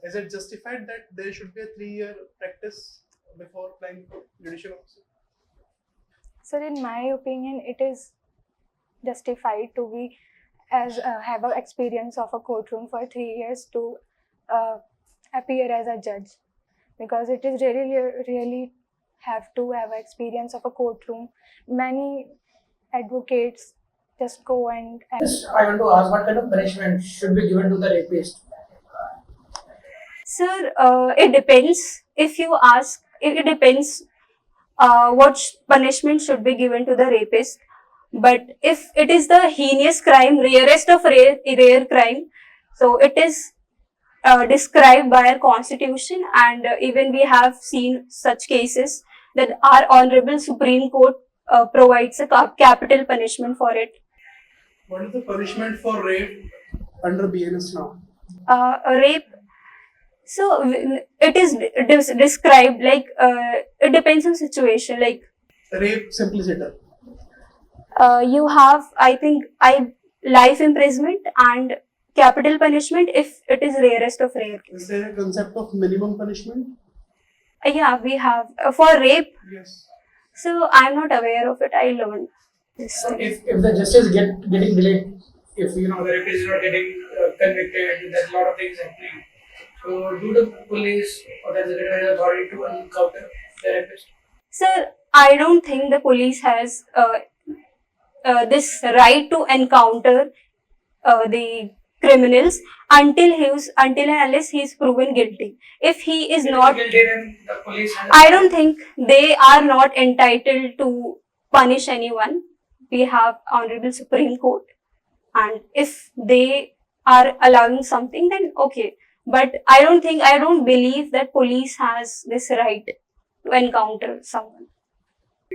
is it justified that there should be a 3-year practice before applying for judicial officer? Sir, in my opinion, it is justified to be as have an experience of a courtroom for 3 years to appear as a judge, because it is really have to have experience of a courtroom. Many advocates just go and Yes, I want to ask what kind of punishment should be given to the rapist? Sir, it depends. If you ask, it depends what punishment should be given to the rapist. But if it is the heinous crime, rarest of rare crime, so it is described by our constitution, and even we have seen such cases that our honorable Supreme Court provides a capital punishment for it. What is the punishment for rape under BNS now? Rape, so it is described like it depends on situation. Like Rape simpliciter. you have, I think, life imprisonment and capital punishment if it is rarest of rare. Is there a concept of minimum punishment? Yeah, we have for rape. Yes. So I'm not aware of it. I learned this. If the justice getting delayed, if the rapist is not getting convicted, there's a lot of things happening. So do the police or the executive authority to encounter the rapist? Sir, I don't think the police has this right to encounter the criminals until and unless he is proven guilty. If he is not guilty, then the police has I don't think they are not entitled to punish anyone. We have Honorable Supreme Court, and if they are allowing something, then okay. But I don't believe that police has this right to encounter someone.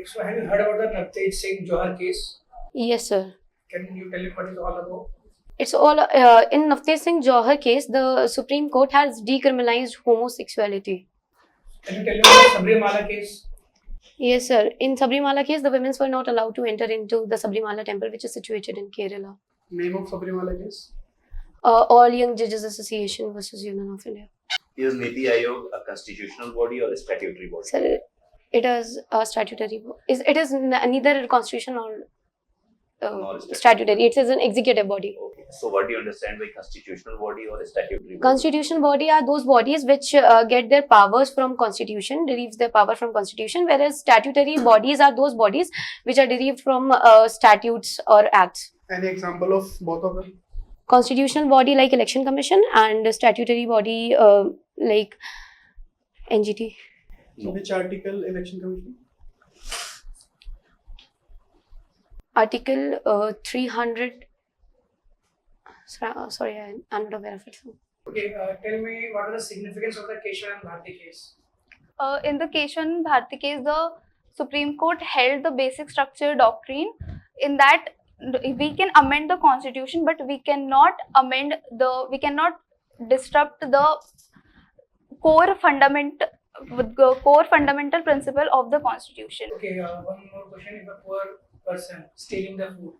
So have you heard about the Navtej Singh Johar case? Yes, sir. Can you tell me what it's all about? It's all in Navtej Singh Johar case. The Supreme Court has decriminalized homosexuality. Can you tell me about the Sabrimala case? Yes, sir. In Sabrimala case, the women were not allowed to enter into the Sabrimala temple, which is situated in Kerala. Name of Sabrimala case? All Young Judges Association versus Union of India. Is Niti Aayog a constitutional body or a statutory body? Sir, it is a statutory. It is neither a constitution or Nor statutory. statutory. It is an executive body. Okay. So what do you understand by constitutional body or a statutory body? Constitutional body are those bodies which get their powers from constitution, derives their power from constitution, whereas statutory bodies are those bodies which are derived from statutes or acts. Any example of both of them? Constitutional body like Election Commission and statutory body like NGT. So which article Election Commission? Article 300. Sorry, I'm not aware of it. Okay, tell me what is the significance of the Keshwan Bharti case? In the Keshwan Bharti case, the Supreme Court held the basic structure doctrine in that we can amend the constitution, but we cannot disrupt the core fundamental principle of the constitution. Okay, one more question. If a poor person stealing the food,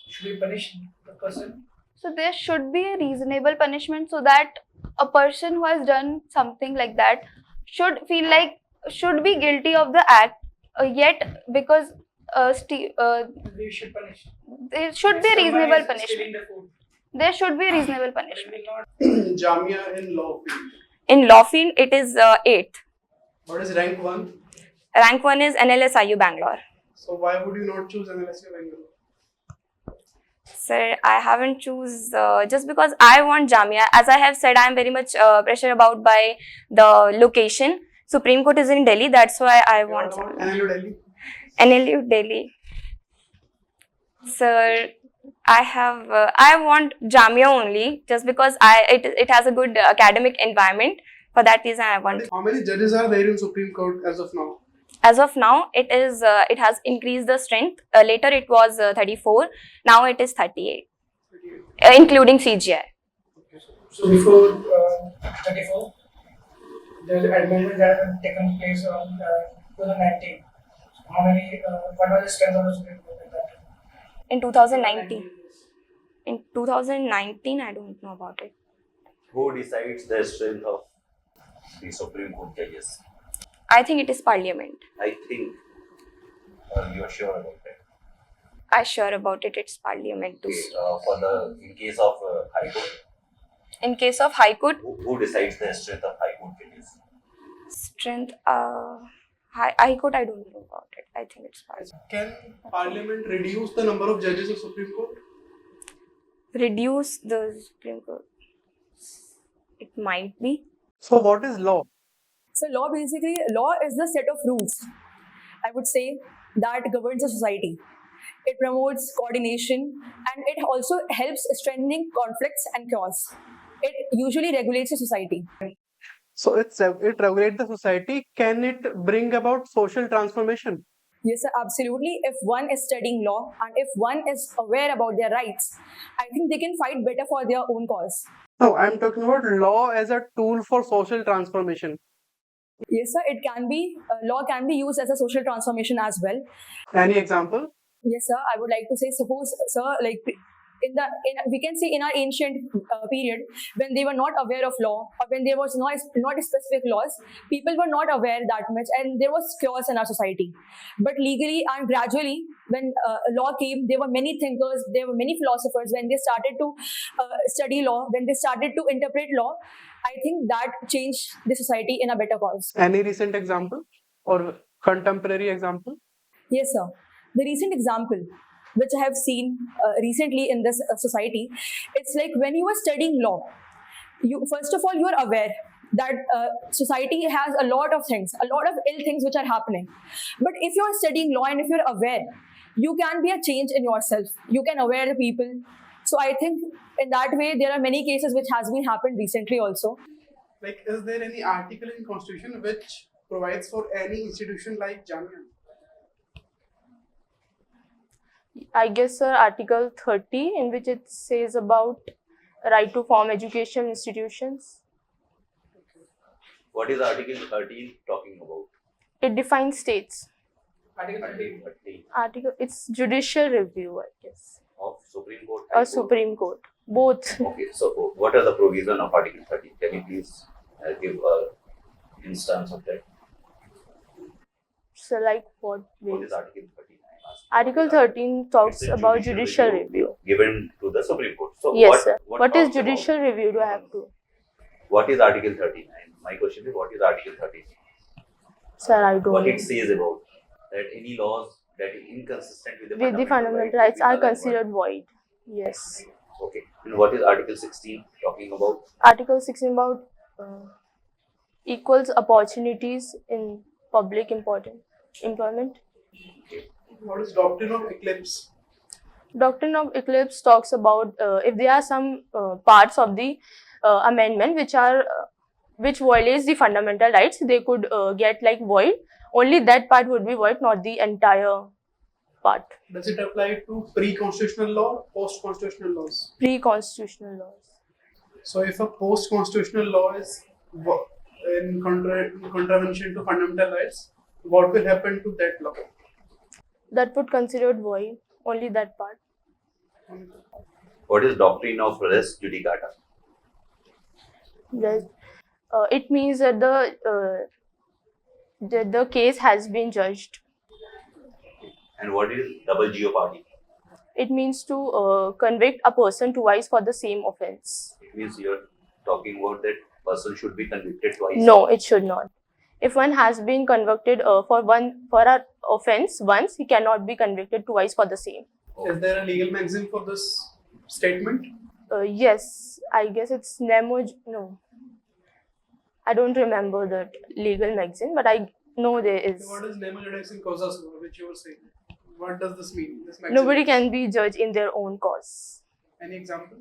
should we punish the person? So there should be a reasonable punishment so that a person who has done something like that should be guilty of the act, yet because We should punish. there should be a Somebody reasonable is punishment. stealing the food. There should be a reasonable But punishment. it will not. Jamia in law field. In law field, it is 8th. What is rank 1? Rank 1 is NLSIU Bangalore. So why would you not choose NLSU Bangalore? Sir, I haven't choose just because I want Jamia. As I have said, I am very much pressured about by the location. Supreme Court is in Delhi. That's why I want What about Jamia. NLU Delhi? NLU Delhi. Sir, I want Jamia only just because it has a good academic environment. For that reason, I want. How many judges are there in Supreme Court as of now? As of now, it has increased the strength. Later, it was 34. Now it is 38, including CGI. So before 34, there was amendments that have taken place on 2019. How many? What was the strength of the Supreme Court at that time? In 2019. In 2019, I don't know about it. Who decides the strength of the Supreme Court judges? I think it is Parliament. I think you are sure about that. I'm sure about it. It's Parliament too. Okay, in case of High Court, In case of High Court, who decides the strength of High Court judges? strength. High Court. I don't know about it. I think it's Parliament. Can Parliament reduce the number of judges of Supreme Court? Reduce the Supreme Court. It might be. So what is law? So law is the set of rules, I would say, that governs a society. It promotes coordination and it also helps strengthening conflicts and chaos. It usually regulates a society. So it regulates the society. Can it bring about social transformation? Yes, sir, absolutely. If one is studying law and if one is aware about their rights, I think they can fight better for their own cause. No, I'm talking about law as a tool for social transformation. Yes, sir, it can be. Law can be used as a social transformation as well. Any example? Yes, sir. I would like to say, suppose, sir, like we can see in our ancient period when they were not aware of law or when there was not specific laws, people were not aware that much, and there was chaos in our society. But legally and gradually, when law came, there were many thinkers, there were many philosophers. When they started to study law, when they started to interpret law, I think that changed the society in a better cause. Any recent example or contemporary example? Yes, sir. The recent example which I have seen recently in this society, it's like when you are studying law, you first of all you are aware that society has a lot of things, a lot of ill things which are happening. But if you are studying law and if you're aware, you can be a change in yourself. You can aware the people. So I think in that way there are many cases which has been happened recently also. Like, is there any article in Constitution which provides for any institution like Jamia? I guess Article 30, in which it says about right to form education institutions. What is Article 13 talking about? It defines states. Article 13. It's judicial review, I guess, Of Supreme Court? or Supreme Court, both. Okay, so what are the provisions of Article 13? Can you please give an instance of that? So, like what? What is Article 13? Article 13 talks It's a about judicial review. Given to the Supreme Court. So Yes, sir. What is talks about- judicial review? Do I have to? What is Article 13? And my question is, what is Article 13? Sir, I don't What know. it says about that any laws that is inconsistent with the With the fundamental rights are considered void. Yes. Okay. And what is Article 16 talking about? Article 16 about equals opportunities in public employment. What is doctrine of eclipse? Doctrine of eclipse talks about if there are some parts of the amendment which violates the fundamental rights, they could get like void. Only that part would be void, not the entire part. Does it apply to pre-constitutional law, post-constitutional laws? Pre-constitutional laws. So if a post-constitutional law is in contravention to fundamental rights, what will happen to that law? That would considered void. Only that part. What is doctrine of res judicata? It means that the case has been judged. And what is double jeopardy? It means to convict a person twice for the same offense. It means you're talking about that person should be convicted twice. No, it should not. If one has been convicted for an offense once, he cannot be convicted twice for the same. Is there a legal maxim for this statement? Yes, I guess it's no. I don't remember that legal maxim, but I know there is. What is nemo judex in causa sua, which you were saying? What does this mean? This maxim? Nobody can be judged in their own cause. Any example?